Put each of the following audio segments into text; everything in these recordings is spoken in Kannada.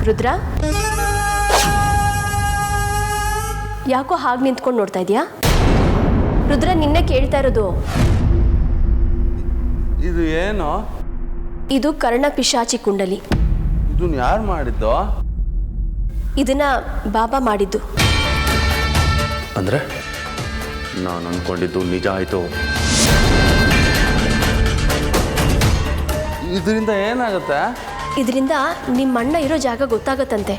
ರುದ್ರ, ಯಾಕೋ ಹಾಗೆ ನಿಂತ್ಕೊಂಡು ನೋಡ್ತಾ ಇದೀಯಾ? ರುದ್ರ, ನಿನ್ನೆ ಕೇಳ್ತಾ ಇರೋದು. ಇದು ಏನು? ಇದು ಕರ್ಣಪಿಶಾಚಿ ಕುಂಡಲಿ. ಇದನ್ನ ಯಾರು ಮಾಡಿದ್ದು? ಇದನ್ನ ಬಾಬಾ ಮಾಡಿದ್ದು. ಅಂದ್ರೆ ನಾನು ಅನ್ಕೊಂಡಿದ್ದು ನಿಜ ಆಯ್ತು. ಇದರಿಂದ ಏನಾಗುತ್ತೆ? ಇದರಿಂದ ನಿಮ್ಮಣ್ಣ ಇರೋ ಜಾಗ ಗೊತ್ತಾಗತ್ತಂತೆ.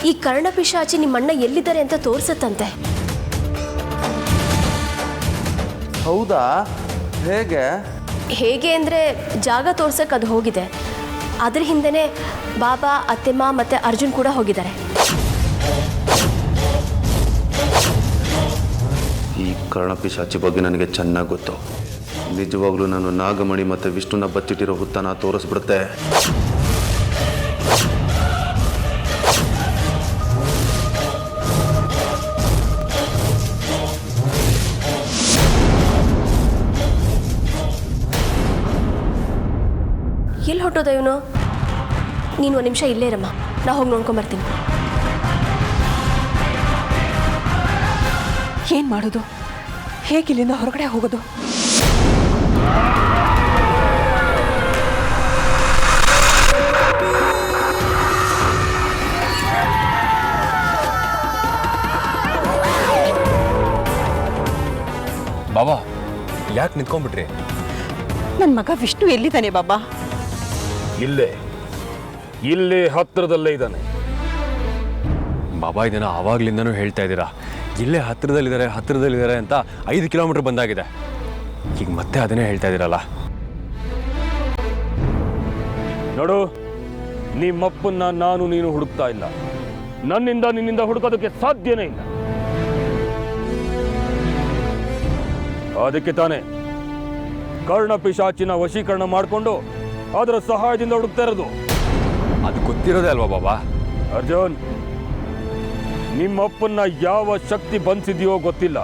ಈ ಕರ್ಣಪಿಶಾಚಿ ನಿಮ್ಮಣ್ಣ ಎಲ್ಲಿದ್ದಾರೆ ಅಂತ ತೋರಿಸತ್ತಂತೆ. ಹೌದಾ? ಹೇಗೆ? ಹೇಗೆ ಅಂದರೆ ಜಾಗ ತೋರ್ಸಕ್ಕೆ ಅದು ಹೋಗಿದೆ. ಅದ್ರ ಹಿಂದೆನೇ ಬಾಬಾ, ಅತ್ತೆಮ್ಮ ಮತ್ತು ಅರ್ಜುನ್ ಕೂಡ ಹೋಗಿದ್ದಾರೆ. ಈ ಕರ್ಣಪಿಶಾಚಿ ಬಗ್ಗೆ ನನಗೆ ಚೆನ್ನಾಗಿ ಗೊತ್ತು. ನಿಜವಾಗ್ಲೂ ನಾನು ನಾಗಮಣಿ ಮತ್ತು ವಿಷ್ಣುನ ಬಚ್ಚಿಟ್ಟಿರೋ ಹುತ್ತನ ತೋರಿಸ್ಬಿಡುತ್ತೆ. ಎಲ್ಲಿ ಹೊಟ್ಟೋದ ಇವನು? ನೀನು ಒಂದು ನಿಮಿಷ ಇಲ್ಲೇ ಇರಮ್ಮ, ನಾ ಹೋಗಿ ನೋಡ್ಕೊಂಬರ್ತೀನಿ. ಏನು ಮಾಡೋದು? ಹೇಗೆ ಇಲ್ಲಿಂದ ಹೊರಗಡೆ ಹೋಗೋದು? ಬಾಬಾ, ಯಾಕೆ ನಿಂತ್ಕೊಂಡ್ಬಿಟ್ರಿ? ನನ್ನ ಮಗ ವಿಷ್ಣು ಎಲ್ಲಿದ್ದಾನೆ ಬಾಬಾ? ಇಲ್ಲೇ ಹತ್ತಿರದಲ್ಲೇ ಇದ್ದಾನೆ. ಬಾಬಾ, ಇದನ್ನು ಆವಾಗ್ಲಿಂದನೂ ಹೇಳ್ತಾ ಇದ್ದೀರಾ, ಇಲ್ಲೇ ಹತ್ತಿರದಲ್ಲಿದ್ದಾರೆ ಅಂತ 5 ಕಿಲೋಮೀಟರ್ ಬಂದಾಗಿದೆ. ಈಗ ಮತ್ತೆ ಅದನ್ನೇ ಹೇಳ್ತಾ ಇದ್ದೀರಲ್ಲ. ನೋಡು, ನಿಮ್ಮಪ್ಪನ್ನ ನಾನು ನೀನು ಹುಡುಕ್ತಾ ಇಲ್ಲ. ನಿನ್ನಿಂದ ಹುಡುಕೋದಕ್ಕೆ ಸಾಧ್ಯನೇ ಇಲ್ಲ. ಅದಕ್ಕೆ ತಾನೇ ಕರ್ಣಪಿಶಾಚಿನ ವಶೀಕರಣ ಮಾಡಿಕೊಂಡು ಅದರ ಸಹಾಯದಿಂದ ಹುಡುಕ್ತಾ ಇರೋದು. ಅದು ಗೊತ್ತಿರೋದೇ ಅಲ್ವಾ ಬಾಬಾ? ಅರ್ಜುನ್, ನಿಮ್ಮಪ್ಪನ್ನ ಯಾವ ಶಕ್ತಿ ಬಂಧಿಸಿದೆಯೋ ಗೊತ್ತಿಲ್ಲ,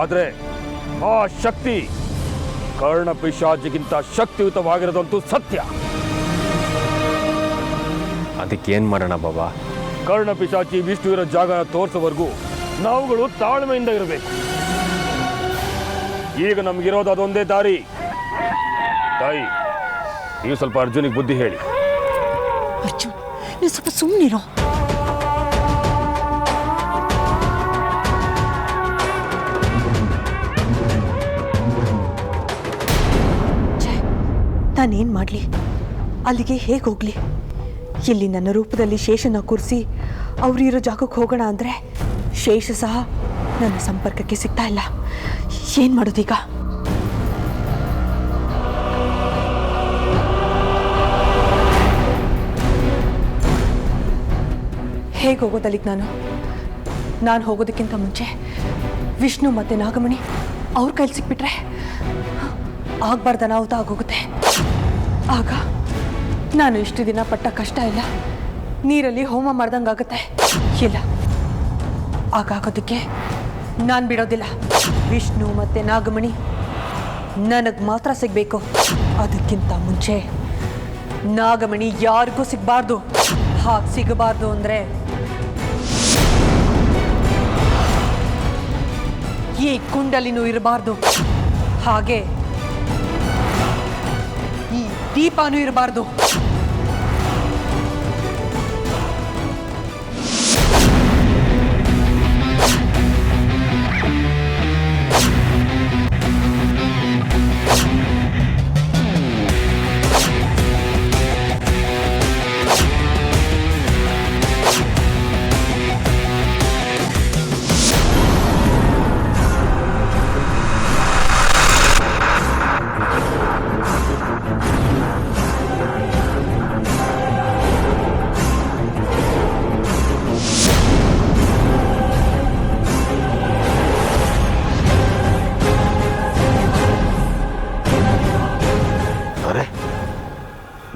ಆದ್ರೆ ಆ ಶಕ್ತಿ ಕರ್ಣಪಿಶಾಚಿಗಿಂತ ಶಕ್ತಿಯುತವಾಗಿರೋದಂತೂ ಸತ್ಯ. ಅದಕ್ಕೇನು ಮಾಡೋಣ ಬಾಬಾ? ಕರ್ಣಪಿಶಾಚಿ ವಿಷ್ಣು ಇರೋ ಜಾಗನ ತೋರಿಸೋವರೆಗೂ ನಾವುಗಳು ತಾಳ್ಮೆಯಿಂದ ಇರಬೇಕು. ಈಗ ನಮ್ಗಿರೋದು ಅದೊಂದೇ ದಾರಿ. ತಾಯಿ, ನೀವು ಸ್ವಲ್ಪ ಅರ್ಜುನಿಗೆ ಬುದ್ಧಿ ಹೇಳಿ. ಅರ್ಜುನ್, ನೀವು ಸ್ವಲ್ಪ ಸುಮ್ಮನಿರೋ. ನಾನೇನು ಮಾಡಲಿ? ಅಲ್ಲಿಗೆ ಹೇಗೆ ಹೋಗಲಿ? ಇಲ್ಲಿ ನನ್ನ ರೂಪದಲ್ಲಿ ಶೇಷನ ಕೂರಿಸಿ ಅವರಿರೋ ಜಾಗಕ್ಕೆ ಹೋಗೋಣ ಅಂದರೆ ಶೇಷ ಸಹ ನನ್ನ ಸಂಪರ್ಕಕ್ಕೆ ಸಿಗ್ತಾ ಇಲ್ಲ. ಏನು ಮಾಡೋದೀಗ? ಹೇಗೆ ಹೋಗೋದಲ್ಲಿಗೆ ನಾನು ಹೋಗೋದಕ್ಕಿಂತ ಮುಂಚೆ ವಿಷ್ಣು ಮತ್ತು ನಾಗಮಣಿ ಅವ್ರ ಕೈಲಿ ಸಿಕ್ಬಿಟ್ರೆ ಆಗಬಾರ್ದು ಅನಾಹುತ ಆಗೋಗುತ್ತೆ. ಆಗ ನಾನು ಇಷ್ಟು ದಿನ ಪಟ್ಟ ಕಷ್ಟ ಇಲ್ಲ ನೀರಲ್ಲಿ ಹೋಮ ಮಾಡ್ದಂಗಾಗುತ್ತೆ. ಇಲ್ಲ, ಆಗೋದಕ್ಕೆ ನಾನು ಬಿಡೋದಿಲ್ಲ. ವಿಷ್ಣು ಮತ್ತು ನಾಗಮಣಿ ನನಗೆ ಮಾತ್ರ ಸಿಗಬೇಕು. ಅದಕ್ಕಿಂತ ಮುಂಚೆ ನಾಗಮಣಿ ಯಾರಿಗೂ ಸಿಗಬಾರ್ದು. ಹಾಗೆ ಸಿಗಬಾರ್ದು ಅಂದರೆ ಈ ಕುಂಡಲಿನೂ ಇರಬಾರ್ದು, ಹಾಗೆ ಈ ದೀಪನೂ ಇರಬಾರ್ದು.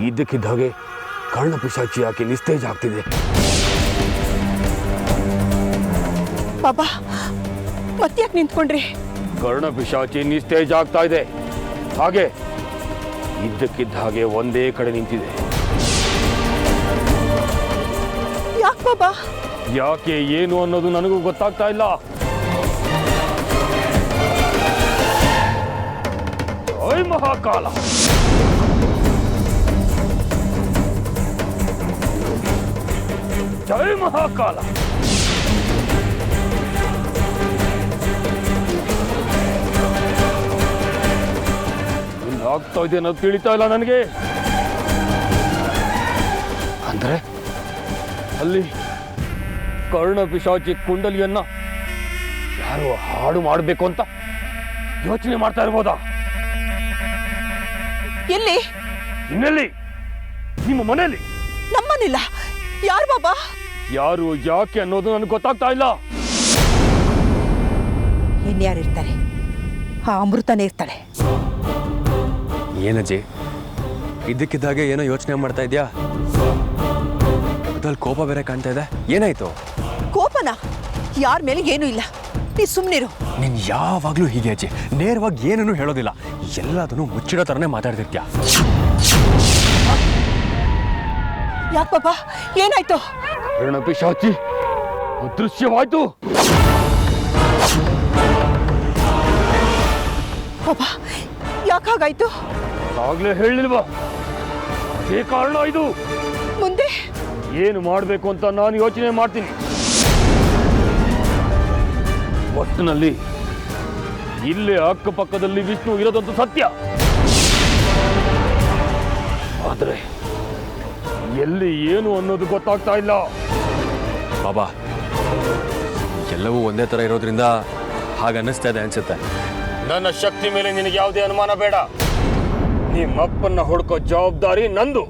ಇದ್ದಕ್ಕಿದ್ದ ಹಾಗೆ ಕರ್ಣಪಿಶಾಚಿ ಯಾಕೆ ನಿಸ್ತೇಜ ಆಗ್ತಿದೆ? ಬಾಬಾ, ಮತ್ತ್ಯಾಕೆ ನಿಂತ್ಕೊಂಡ್ರಿ? ಕರ್ಣಪಿಶಾಚಿ ನಿಸ್ತೇಜ ಆಗ್ತಾ ಇದೆ. ಹಾಗೆ ಇದ್ದಕ್ಕಿದ್ದ ಹಾಗೆ ಒಂದೇ ಕಡೆ ನಿಂತಿದೆ. ಬಾಬಾ? ಯಾಕೆ ಏನು ಅನ್ನೋದು ನನಗೂ ಗೊತ್ತಾಗ್ತಾ ಇಲ್ಲ. ಜೈ ಮಹಾಕಾಲ. ಜೈ ಮಹಾಕಾಲ. ಆಗ್ತಾ ಇದೆ ಅನ್ನೋದು ತಿಳಿತಾ ಇಲ್ಲ ನನಗೆ. ಅಂದ್ರೆ ಅಲ್ಲಿ ಕರ್ಣಪಿಶಾಚಿ ಕುಂಡಲಿಯನ್ನ ಯಾರು ಹಾಡು ಮಾಡಬೇಕು ಅಂತ ಯೋಚನೆ ಮಾಡ್ತಾ ಇರ್ಬೋದಾ? ಎಲ್ಲಿ? ಇನ್ನೆಲ್ಲಿ? ನಿಮ್ಮ ಮನೆಯಲ್ಲಿ. ನಮ್ಮನಿಲ್ಲ. ಯಾರು ಬಾಬಾ? ಯಾರು ಯಾಕೆ ಅನ್ನೋದು ನನಗೆ ಗೊತ್ತಾಗ್ತಾ ಇಲ್ಲ. ಇನ್ಯಾರಿರ್ತಾರೆ? ಆ ಅಮೃತನೇ ಇರ್ತಾಳೆ. ಏನಜ್ಜಿ ಇದ್ದಕ್ಕಿದ್ದಾಗೆ ಏನೋ ಯೋಚನೆ ಮಾಡ್ತಾ ಇದೆಯಾ? ಅದ್ರಲ್ಲಿ ಕೋಪ ಬೇರೆ ಕಾಣ್ತಾ ಇದೆ. ಏನಾಯ್ತು? ಕೋಪನ? ಯಾರ ಮೇಲೆ ಏನೂ ಇಲ್ಲ, ನೀ ಸುಮ್ಮನಿರು. ನೀನು ಯಾವಾಗಲೂ ಹೀಗೆ ಅಜ್ಜಿ, ನೇರವಾಗಿ ಏನೂ ಹೇಳೋದಿಲ್ಲ, ಎಲ್ಲದನ್ನು ಮುಚ್ಚಿಡೋ ಥರನೇ ಮಾತಾಡ್ತಿರ್ತೀಯ. ಯಾಕೆ ಬಾಬಾ, ಏನಾಯ್ತು? ಕರ್ಣಪಿಶಾಚಿ ಅದೃಶ್ಯವಾಯ್ತು. ಬಾಬಾ ಯಾಕಾಗಾಯ್ತು? ಆಗ್ಲೇ ಹೇಳಿಲ್ವಾ? ಅದೇ ಕಾರಣ ಇದು. ಮುಂದೆ ಏನು ಮಾಡಬೇಕು ಅಂತ ನಾನು ಯೋಚನೆ ಮಾಡ್ತೀನಿ. ಒಟ್ಟಿನಲ್ಲಿ ಇಲ್ಲೇ ಅಕ್ಕಪಕ್ಕದಲ್ಲಿ ವಿಷ್ಣು ಇರೋದಂತೂ ಸತ್ಯ. ಆದರೆ ಎಲ್ಲಿ ಏನು ಅನ್ನೋದು ಗೊತ್ತಾಗ್ತಾ ಇಲ್ಲ. ಬಾಬಾ ಎಲ್ಲವೂ ಒಂದೇ ಥರ ಇರೋದ್ರಿಂದ ಹಾಗನ್ನಿಸ್ತಾ ಇದೆ ಅನ್ಸುತ್ತೆ. ನನ್ನ ಶಕ್ತಿ ಮೇಲೆ ನಿನಗೆ ಯಾವುದೇ ಅನುಮಾನ ಬೇಡ. ನಿಮ್ಮಪ್ಪನ್ನ ಹುಡ್ಕೋ ಜವಾಬ್ದಾರಿ ನಂದು.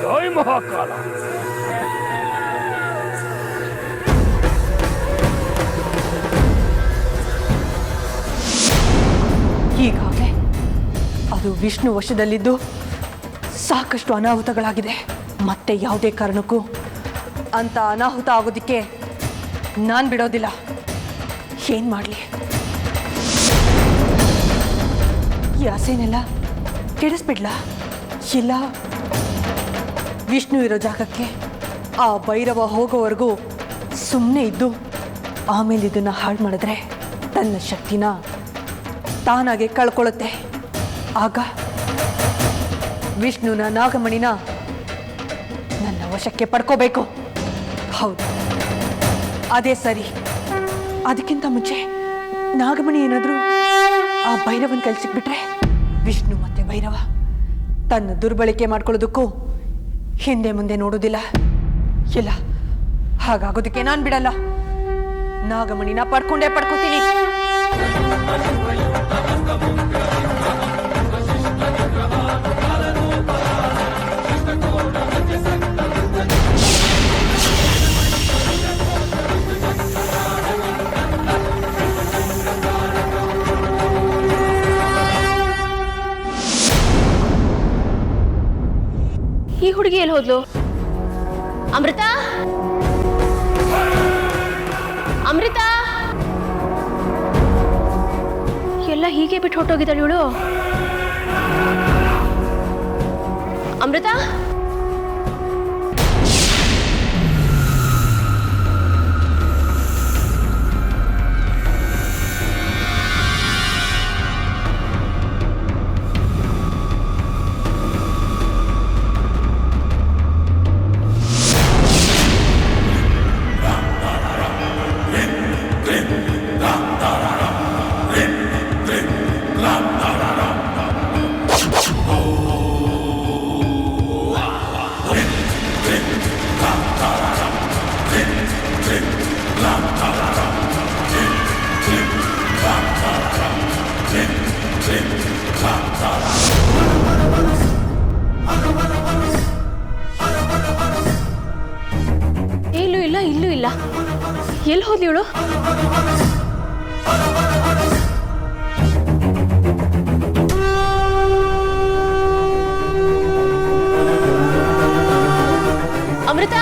ಜೈ ಮಹಾಕಾಲ. ಈಗಾಗಲೇ ಅದು ವಿಷ್ಣು ವಶದಲ್ಲಿದ್ದು ಸಾಕಷ್ಟು ಅನಾಹುತಗಳಾಗಿದೆ. ಮತ್ತೆ ಯಾವುದೇ ಕಾರಣಕ್ಕೂ ಅಂತ ಅನಾಹುತ ಆಗೋದಕ್ಕೆ ನಾನು ಬಿಡೋದಿಲ್ಲ. ಏನು ಮಾಡಲಿ? ಈ ಆಸೆನೆಲ್ಲ ಕೆಡಿಸ್ಬಿಡ್ಲಾ? ಇಲ್ಲ ವಿಷ್ಣು ಇರೋ ಜಾಗಕ್ಕೆ ಆ ಭೈರವ ಹೋಗೋವರೆಗೂ ಸುಮ್ಮನೆ ಇದ್ದು ಆಮೇಲೆ ಇದನ್ನು ಹಾಳು ಮಾಡಿದ್ರೆ ತನ್ನ ಶಕ್ತಿನ ತಾನಾಗೆ ಕಳ್ಕೊಳ್ಳುತ್ತೆ. ಆಗ ವಿಷ್ಣುನ ನಾಗಮಣಿನ ನನ್ನ ವಶಕ್ಕೆ ಪಡ್ಕೋಬೇಕು. ಹೌದು, ಅದೇ ಸರಿ. ಅದಕ್ಕಿಂತ ಮುಂಚೆ ನಾಗಮಣಿ ಏನಾದರೂ ಆ ಭೈರವನ ಕೈಲಿ ಸಿಕ್ಬಿಟ್ರೆ ವಿಷ್ಣು ಮತ್ತೆ ಭೈರವ ತನ್ನ ದುರ್ಬಳಕೆ ಮಾಡ್ಕೊಳ್ಳೋದಕ್ಕೂ ಹಿಂದೆ ಮುಂದೆ ನೋಡೋದಿಲ್ಲ. ಇಲ್ಲ, ಹಾಗಾಗೋದಕ್ಕೆ ನಾನು ಬಿಡಲ್ಲ. ನಾಗಮಣಿನ ಪಡ್ಕೊಂಡೇ ಪಡ್ಕೋತೀನಿ. ಈ ಹುಡುಗಿ ಎಲ್ಲಿ ಹೋದ್ಲು? ಅಮೃತ, ಅಮೃತ, ಎಲ್ಲ ಹೀಗೆ ಬಿಟ್ಟು ಹೊಟ್ಟೋಗಿದ್ದಾಳೆ ಇವಳು. ಅಮೃತ, ಇಲ್ಲೂ ಇಲ್ಲ, ಇಲ್ಲೂ ಇಲ್ಲ. ಎಲ್ಲಿ ಹೋದ್ಲಿ ಇವಳು? ಅಮೃತ,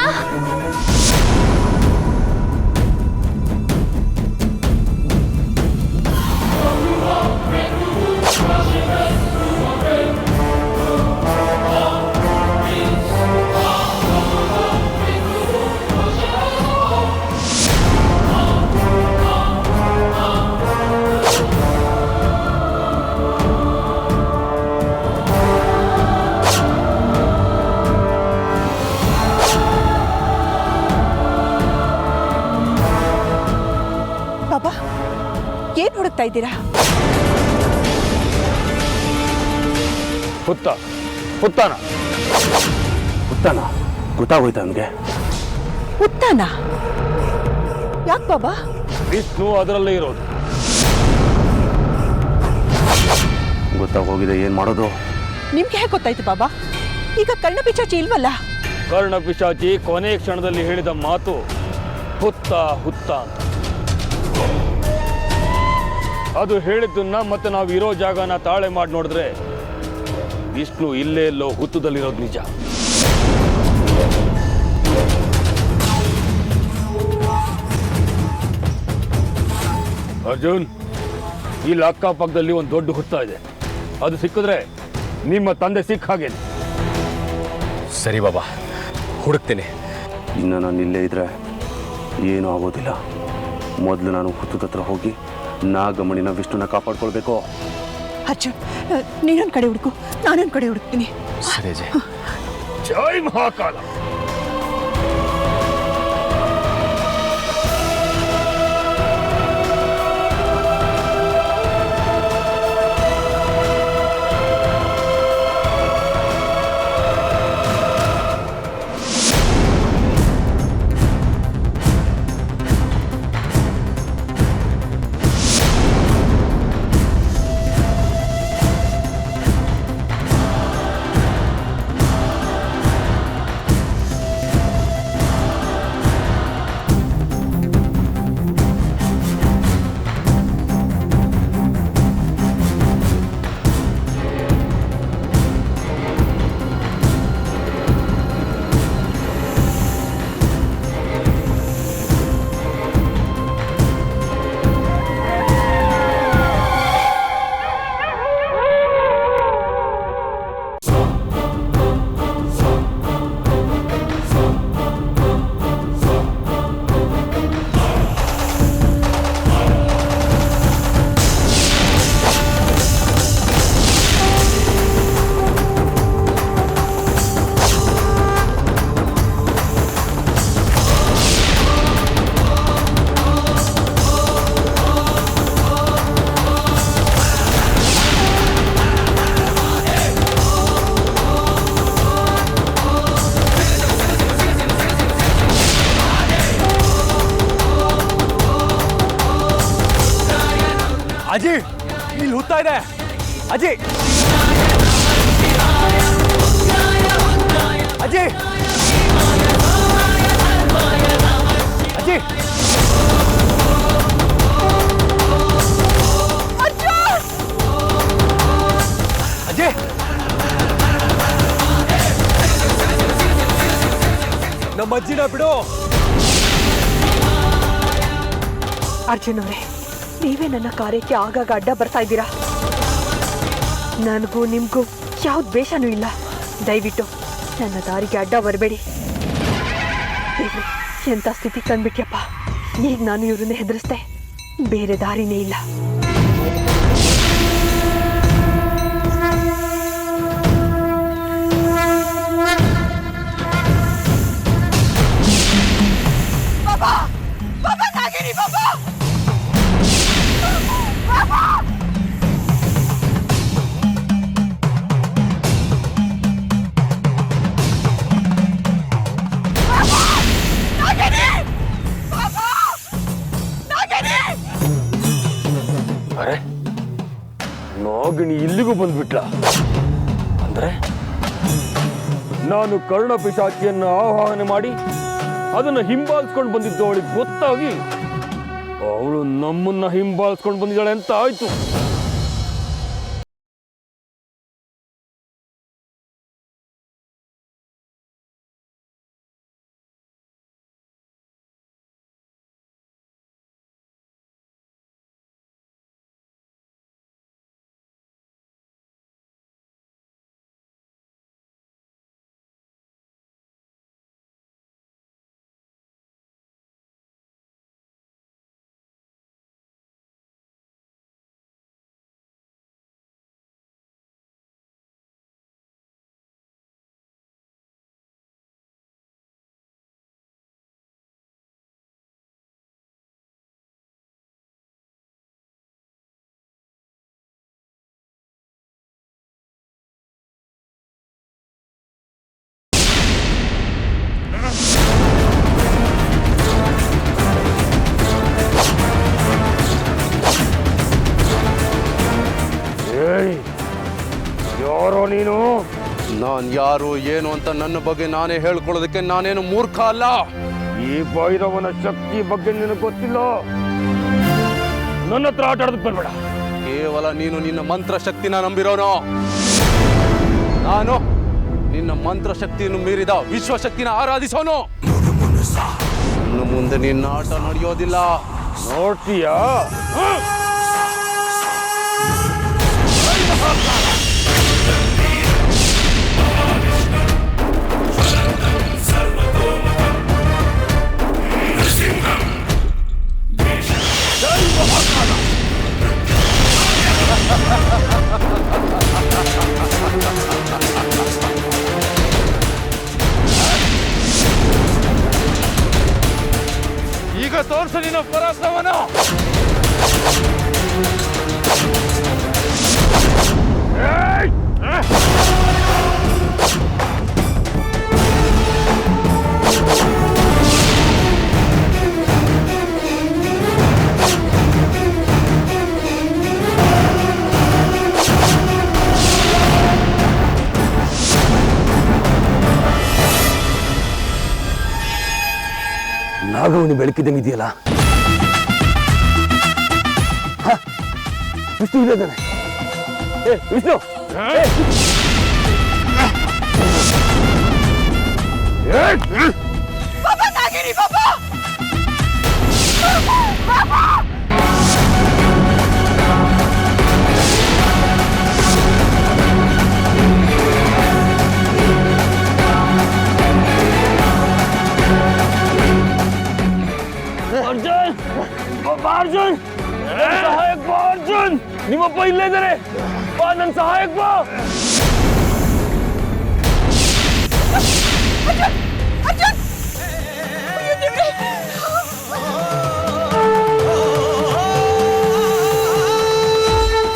ಬಾಬಾ ಏನ್ ಹುಡುಕ್ತಾ ಇದ್ದೀರಾ? ಹುತ್ತಾನ ಗೊತ್ತಾಗೋಯ್ತು ನನಗೆ. ಉತ್ತಾನ? ಯಾಕೆ ಬಾಬಾ? ವಿಷ್ಣು ಅದರಲ್ಲೇ ಇರೋದು. ಗೊತ್ತಾಗೋಗಿದೆ, ಏನು ಮಾಡೋದು? ನಿಮ್ಗೆ ಹೇಗೆ ಗೊತ್ತಾಯ್ತು ಬಾಬಾ? ಈಗ ಕರ್ಣ ಪಿಚಾಚಿ ಇಲ್ವಲ್ಲ? ಕರ್ಣ ಪಿಶಾಚಿ ಕೊನೆ ಕ್ಷಣದಲ್ಲಿ ಹೇಳಿದ ಮಾತು ಹುತ್ತ ಅಂತ. ಅದು ಹೇಳಿದ್ದನ್ನ ಮತ್ತೆ ನಾವು ಇರೋ ಜಾಗನ ತಾಳೆ ಮಾಡಿ ನೋಡಿದ್ರೆ ವಿಷ್ಣು ಇಲ್ಲೇ ಎಲ್ಲೋ ಹುತ್ತದಲ್ಲಿರೋದು ನಿಜ. ಅರ್ಜುನ್, ಇಲ್ಲಿ ಅಕ್ಕಪಕ್ಕದಲ್ಲಿ ಒಂದು ದೊಡ್ಡ ಹುತ್ತ ಇದೆ. ಅದು ಸಿಕ್ಕಿದ್ರೆ ನಿಮ್ಮ ತಂದೆ ಸಿಕ್ಕ ಹಾಗೇನೆ. ಸರಿ ಬಾಬಾ, ಹುಡುಕ್ತೀನಿ. ಇನ್ನು ನಾನು ಇಲ್ಲೇ ಇದ್ರೆ ಏನೂ ಆಗೋದಿಲ್ಲ. ಮೊದಲು ನಾನು ಹುತ್ತದ ಹತ್ರ ಹೋಗಿ ನಾಗಮಣಿನ ವಿಷ್ಣುನ ಕಾಪಾಡ್ಕೊಳ್ಬೇಕು. ಅರ್ಜುನ್, ನೀನೊಂದು ಕಡೆ ಹುಡುಕು, ನಾನೊಂದು ಕಡೆ ಹುಡುಕ್ತೀನಿ. ಸರಿ ಅಜಯ್. ಜೈ ಮಹಾಕಾಲ. ಅಜಯ್, ಇಲ್ಲಿ ಹುತ್ತಾ ಇದೆ. ಅಜಯ್, ಅಜಯ್, ಅಜಯ್, ಅಜಯ್, ನಮ್ಮ ಅಜ್ಜಿನ ಬಿಡು. ಅರ್ಜುನ್ ಅವರೇ, ನೀವೇ ನನ್ನ ಕಾರ್ಯಕ್ಕೆ ಆಗಾಗ ಅಡ್ಡ ಬರ್ತಾ ಇದ್ದೀರಾ. ನನಗೂ ನಿಮಗೂ ಯಾವ್ದು ದ್ವೇಷನೂ ಇಲ್ಲ. ದಯವಿಟ್ಟು ನನ್ನ ದಾರಿಗೆ ಅಡ್ಡ ಬರಬೇಡಿ. ಎಂಥ ಸ್ಥಿತಿ ತಂದ್ಬಿಟ್ಯಪ್ಪ. ಈಗ ನಾನು ಇವ್ರನ್ನ ಹೆದರಿಸ್ದೆ, ಬೇರೆ ದಾರಿನೇ ಇಲ್ಲ. ಅರೆ, ನಾಗಿಣಿ ಇಲ್ಲಿಗೂ ಬಂದ್ಬಿಟ್ಲ. ಅಂದ್ರೆ ನಾನು ಕರ್ಣ ಪಿಶಾಚಿಯನ್ನು ಆವಾಹನೆ ಮಾಡಿ ಅದನ್ನ ಹಿಂಬಾಲಿಸ್ಕೊಂಡು ಬಂದಿದ್ದು ಅವಳಿಗೆ ಗೊತ್ತಾಗಿ ಅವಳು ನಮ್ಮನ್ನ ಹಿಂಬಾಲಿಸ್ಕೊಂಡು ಬಂದಿದ್ದಾಳೆ ಅಂತ ಆಯ್ತು. ಯಾರೋ ನೀನು? ನಾನು ಯಾರು ಏನು ಅಂತ ನನ್ನ ಬಗ್ಗೆ ನಾನೇ ಹೇಳ್ಕೊಳ್ಳೋದಕ್ಕೆ ನಾನೇನು ಮೂರ್ಖ ಅಲ್ಲ. ಈ ಭೈರವನ ಶಕ್ತಿ ಬಗ್ಗೆ ನಿನಗೆ ಗೊತ್ತಿಲ್ಲ. ನನ್ನ ಹತ್ರ ಆಟ ಆಡೋದಕ್ಕೆ ಬರಬೇಡ. ಕೇವಲ ನೀನು ನಿನ್ನ ಮಂತ್ರ ಶಕ್ತಿನ ನಂಬಿರೋನು. ನಾನು ನಿನ್ನ ಮಂತ್ರ ಶಕ್ತಿಯನ್ನು ಮೀರಿದ ವಿಶ್ವಶಕ್ತಿನ ಆರಾಧಿಸೋನು. ಇನ್ನು ಮುಂದೆ ನಿನ್ನ ಆಟ ನಡೆಯೋದಿಲ್ಲ. ನೋಡ್ತೀಯಾ? ಈಗ ತೋರಿಸು ನಿನ್ನ ಪರಾಕ್ರಮನ. ನಾಗವನಿ ಬೆಳಕಿದಂಗಿದೆಯಲ್ಲ, ವಿಷ್ಣು ಇದ್ದಾನೆ. ವಿಷ್ಣು, ಅರ್ಜುನ್, ಅರ್ಜುನ್, ಸಹಾಯಕ್ ಬಾ. ಅರ್ಜುನ್, ನಿಮ್ಮಪ್ಪ ಇಲ್ಲೇ ಇದ್ದಾರೆ. ಬಾ, ನನ್ನ ಸಹಾಯಕ್ ಬಾ.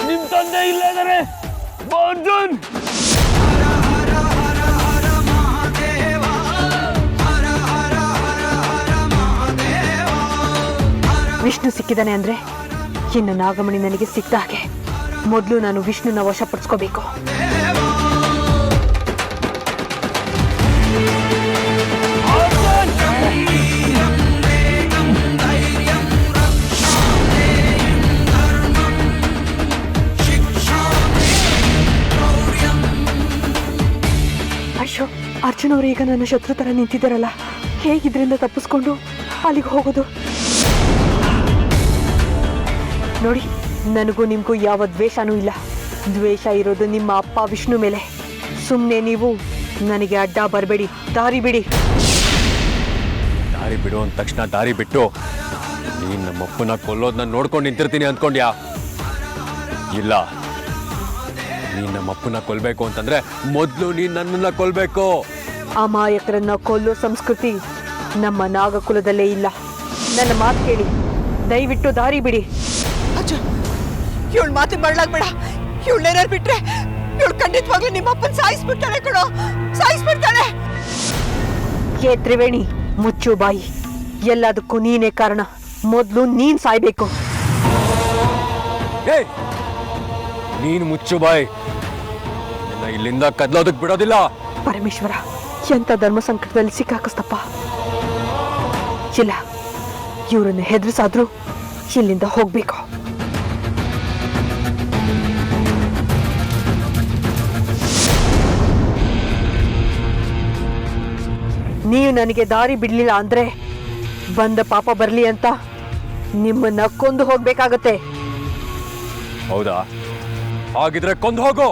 ನಿಮ್ ತಂದೆ ಇಲ್ಲೇ ಇದ್ದಾರೆ. ಬಾ ಅರ್ಜುನ್. ವಿಷ್ಣು ಸಿಕ್ಕಿದಾನೆ ಅಂದ್ರೆ ಇನ್ನು ನಾಗಮಣಿ ನನಗೆ ಸಿಕ್ತ ಹಾಗೆ. ಮೊದಲು ನಾನು ವಿಷ್ಣುನ ವಶಪಡಿಸ್ಕೋಬೇಕು. ಅಯ್ಯೋ, ಅರ್ಜುನ್ ಅವರು ಈಗ ನನ್ನ ಶತ್ರು ತರ ನಿಂತಿದ್ದಾರಲ್ಲ. ಹೇಗಿದ್ರಿಂದ ತಪ್ಪಿಸ್ಕೊಂಡು ಅಲ್ಲಿಗೆ ಹೋಗೋದು? ನೋಡಿ, ನನಗೂ ನಿಮಗೂ ಯಾವ ದ್ವೇಷನೂ ಇಲ್ಲ. ದ್ವೇಷ ಇರೋದು ನಿಮ್ಮ ಅಪ್ಪ ವಿಷ್ಣು ಮೇಲೆ. ಸುಮ್ಮನೆ ನೀವು ನನಗೆ ಅಡ್ಡ ಬರಬೇಡಿ, ದಾರಿ ಬಿಡಿ. ದಾರಿ ಬಿಡು ಅಂದ ತಕ್ಷಣ ದಾರಿ ಬಿಟ್ಟು ನೀನು ನಮ್ಮಪ್ಪನ ಕೊಲ್ಲೋದನ್ನ ನೋಡ್ಕೊಂಡು ನಿಂತಿರ್ತೀನಿ ಅಂದ್ಕೊಂಡ್ಯಾ? ಇಲ್ಲ, ನೀನು ನಮ್ಮಪ್ಪನ ಕೊಲ್ಲಬೇಕು ಅಂತಂದ್ರೆ ಮೊದಲು ನೀನು ನನ್ನನ್ನು ಕೊಲ್ಲಬೇಕು. ಅಮಾಯಕರನ್ನ ಕೊಲ್ಲೋ ಸಂಸ್ಕೃತಿ ನಮ್ಮ ನಾಗಕುಲದಲ್ಲೇ ಇಲ್ಲ. ನನ್ನ ಮಾತು ಕೇಳಿ, ದಯವಿಟ್ಟು ದಾರಿ ಬಿಡಿ. ಇವಳು ಮಾತಿನ ಮರಳಾಗ್ಬೇಡ. ಇವಳೇನಾರು ಬಿಟ್ರೆ ಇವಳು ಖಂಡಿತವಾಗ್ಲೂ ನಿಮ್ಮ ಅಪ್ಪನ ಸಾಯಿಸ್ಬಿಡ್ತಾಳೆ ಕಣೋ, ಸಾಯಿಸ್ಬಿಡ್ತಾಳೆ. ಏ ತ್ರಿವೇಣಿ, ಮುಚ್ಚು ಬಾಯಿ. ಎಲ್ಲದಕ್ಕೂ ನೀನೇ ಕಾರಣ. ಮೊದಲು ನೀನ್ ಸಾಯ್ಬೇಕು. ಏಯ್, ನೀನು ಮುಚ್ಚು ಬಾಯ್. ನಿನ್ನ ಇಲ್ಲಿಂದ ಕದ್ಲೋದಕ್ಕೆ ಬಿಡೋದಿಲ್ಲ. ಪರಮೇಶ್ವರ, ಎಂತ ಧರ್ಮ ಸಂಕಟದಲ್ಲಿ ಸಿಕ್ಕಾಕಸ್ತಪ್ಪ. ಇಲ್ಲ, ಇವರನ್ನು ಹೆದರ್ಸಾದ್ರೂ ಇಲ್ಲಿಂದ ಹೋಗ್ಬೇಕು. ನೀವು ನನಗೆ ದಾರಿ ಬಿಡ್ಲಿಲ್ಲ ಅಂದ್ರೆ ಬಂದ ಪಾಪ ಬರ್ಲಿ ಅಂತ ನಿಮ್ಮನ್ನ ಕೊಂದು ಹೋಗ್ಬೇಕಾಗತ್ತೆ. ಹೌದಾ? ಹಾಗಿದ್ರೆ ಕೊಂದು ಹೋಗು.